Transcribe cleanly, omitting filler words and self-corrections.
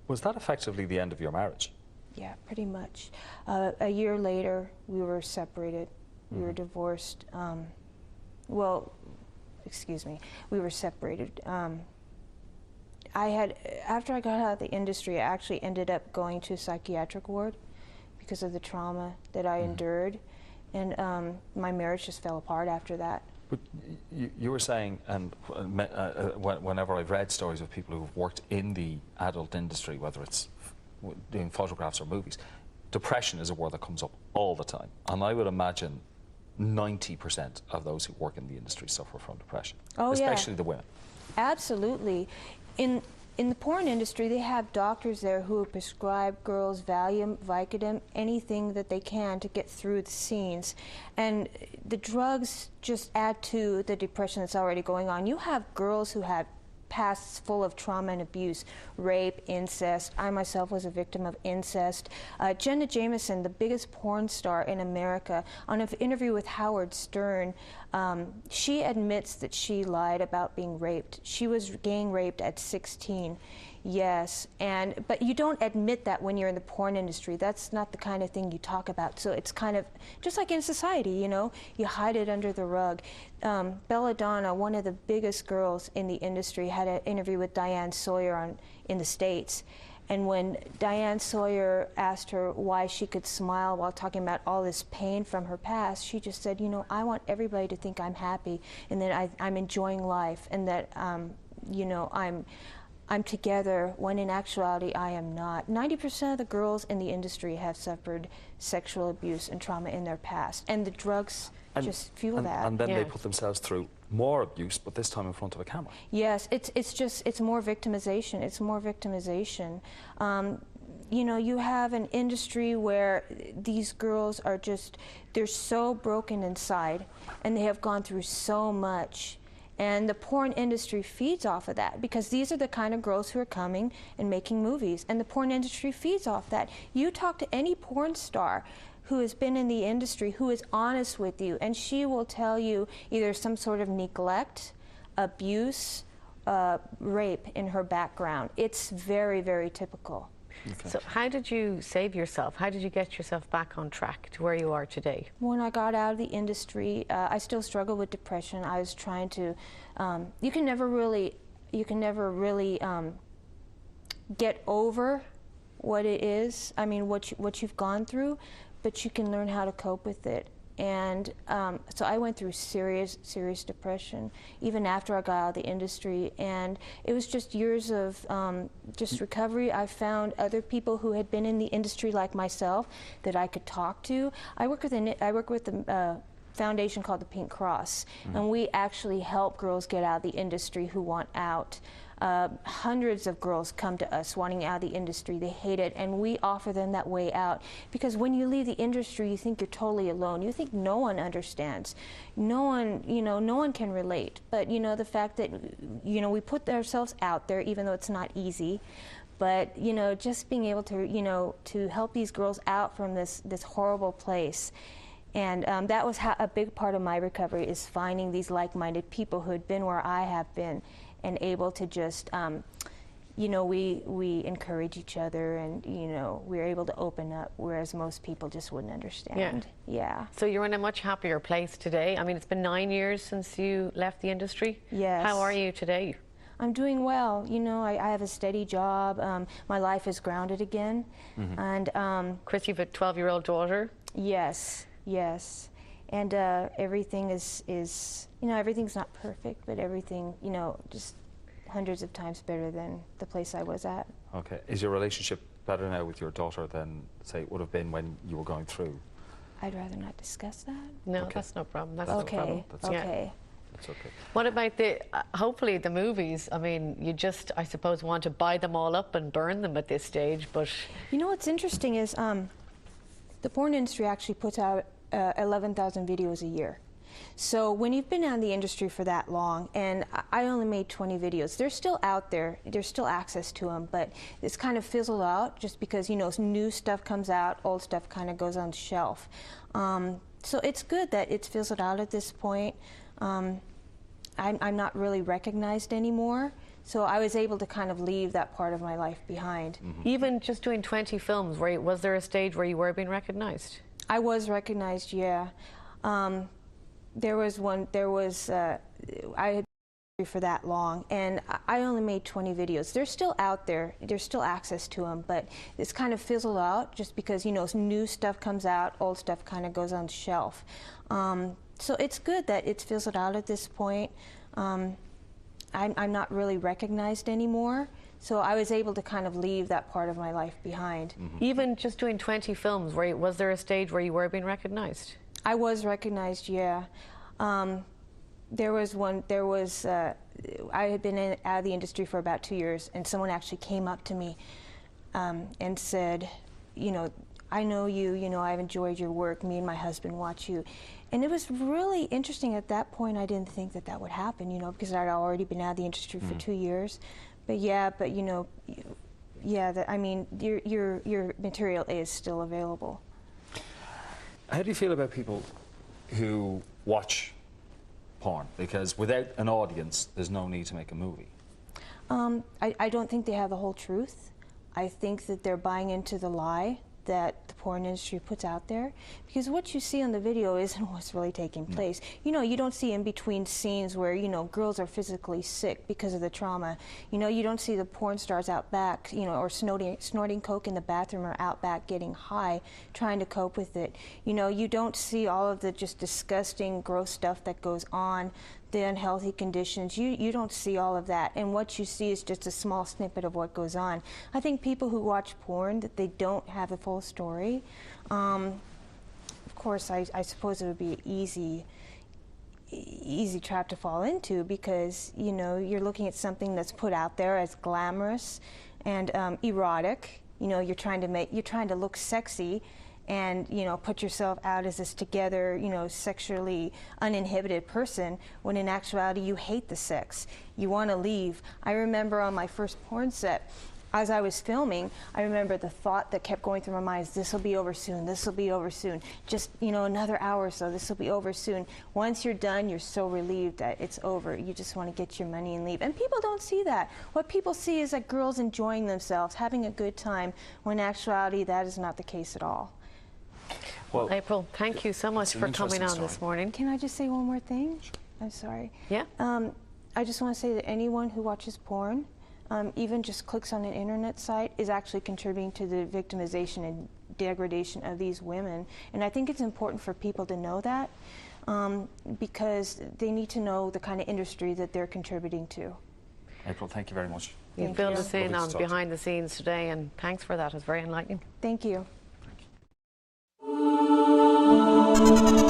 Was that effectively the end of your marriage? Yeah, pretty much. A year later, we were separated. We were divorced. Well, excuse me, we were separated. After I got out of the industry, I actually ended up going to a psychiatric ward because of the trauma that I endured, and my marriage just fell apart after that. But you were saying, and whenever I've read stories of people who've worked in the adult industry, whether it's doing photographs or movies, depression is a word that comes up all the time. And I would imagine 90% of those who work in the industry suffer from depression, especially the women. Absolutely. In the porn industry, they have doctors there who prescribe girls Valium, Vicodin, anything that they can to get through the scenes. And the drugs just add to the depression that's already going on. You have girls who have pasts full of trauma and abuse, rape, incest. I myself was a victim of incest. Jenna Jameson, the biggest porn star in America, on an interview with Howard Stern, she admits that she lied about being raped. She was gang raped at 16. Yes, but you don't admit that when you're in the porn industry. That's not the kind of thing you talk about. So it's kind of just like in society, you know, you hide it under the rug. Belladonna, one of the biggest girls in the industry, had an interview with Diane Sawyer in the States. And when Diane Sawyer asked her why she could smile while talking about all this pain from her past, she just said, you know, I want everybody to think I'm happy and that I'm enjoying life and that, you know, I'm together, when in actuality I am not. 90% of the girls in the industry have suffered sexual abuse and trauma in their past, and the drugs just fuel that. And then they put themselves through more abuse, but this time in front of a camera. Yes, it's more victimization. It's more victimization. You know, you have an industry where these girls are just, they're so broken inside, and they have gone through so much. And the porn industry feeds off of that, because these are the kind of girls who are coming and making movies, and the porn industry feeds off that. You talk to any porn star who has been in the industry who is honest with you, and she will tell you either some sort of neglect, abuse, rape in her background. It's very, very typical. Okay. So how did you save yourself? How did you get yourself back on track to where you are today? When I got out of the industry, I still struggled with depression. I was trying to, you can never really get over what it is. I mean, what you've gone through, but you can learn how to cope with it. And so I went through serious depression, even after I got out of the industry. And it was just years of just recovery. I found other people who had been in the industry like myself that I could talk to. I work with a foundation called the Pink Cross, and we actually help girls get out of the industry who want out. Hundreds of girls come to us wanting out of the industry. They hate it, and we offer them that way out, because when you leave the industry, you think you're totally alone. You think no one understands. No one, you know, no one can relate. But, you know, the fact that, you know, we put ourselves out there, even though it's not easy, but, you know, just being able to, you know, to help these girls out from this horrible place. And that was a big part of my recovery, is finding these like-minded people who had been where I have been, and able to just, you know, we encourage each other, and, you know, we're able to open up, whereas most people just wouldn't understand. Yeah. So you're in a much happier place today. I mean, it's been 9 years since you left the industry. Yes. How are you today? I'm doing well. You know, I have a steady job. My life is grounded again. And Chris, you've a 12-year-old daughter? Yes, yes. And everything is, you know, everything's not perfect, but everything, you know, just hundreds of times better than the place I was at. Okay. Is your relationship better now with your daughter than, say, it would have been when you were going through? I'd rather not discuss that. No, that's no problem. That's okay. No problem. That's okay. That's okay. What about the, hopefully the movies? I mean, you just, I suppose, want to buy them all up and burn them at this stage, but... You know what's interesting is the porn industry actually puts out 11,000 videos a year. So when you've been out in the industry for that long, and I only made 20 videos, they're still out there, there's still access to them, but it's kind of fizzled out just because, you know, new stuff comes out, old stuff kind of goes on the shelf. So it's good that it's fizzled out at this point. I'm not really recognized anymore, So I was able to kind of leave that part of my life behind. Even just doing 20 films, was there a stage where you were being recognized? I was recognized, yeah. There was I had been for that long, and I only made 20 videos. They're still out there. There's still access to them, but it's kind of fizzled out just because, you know, new stuff comes out, old stuff kind of goes on the shelf. So it's good that it's fizzled out at this point. I'm not really recognized anymore, so I was able to kind of leave that part of my life behind. Even just doing 20 films, was there a stage where you were being recognized? I was recognized, yeah. I had been out of the industry for about 2 years, and someone actually came up to me and said, you know, I know you, you know, I've enjoyed your work, me and my husband watch you. And it was really interesting. At that point, I didn't think that that would happen, you know, because I'd already been out of the industry for 2 years. But yeah, but you know, yeah, I mean, your material is still available. How do you feel about people who watch porn? Because without an audience, there's no need to make a movie. I don't think they have the whole truth. I think that they're buying into the lie that the porn industry puts out there, because what you see on the video isn't what's really taking place. You know, you don't see in between scenes where, you know, girls are physically sick because of the trauma. You know, you don't see the porn stars out back, you know, or snorting coke in the bathroom or out back getting high, trying to cope with it. You know, you don't see all of the just disgusting, gross stuff that goes on, the unhealthy conditions. You don't see all of that, and what you see is just a small snippet of what goes on. I think people who watch porn, that they don't have the full story. Of course, I suppose it would be an easy trap to fall into, because, you know, you're looking at something that's put out there as glamorous and erotic. You know, you're trying to look sexy, and, you know, put yourself out as this together, you know, sexually uninhibited person, when in actuality you hate the sex. You want to leave. I remember on my first porn set, as I was filming, I remember the thought that kept going through my mind is, this will be over soon, this will be over soon. Just, you know, another hour or so, this will be over soon. Once you're done, you're so relieved that it's over. You just want to get your money and leave. And people don't see that. What people see is that girls enjoying themselves, having a good time, when in actuality that is not the case at all. Well, April, thank you so much for coming on story this morning. Can I just say one more thing? I'm sorry. Yeah. I just want to say that anyone who watches porn, even just clicks on an internet site, is actually contributing to the victimization and degradation of these women. And I think it's important for people to know that, because they need to know the kind of industry that they're contributing to. April, thank you very much. You filled us in on behind the scenes today, and thanks for that. It was very enlightening. Thank you. Thank you.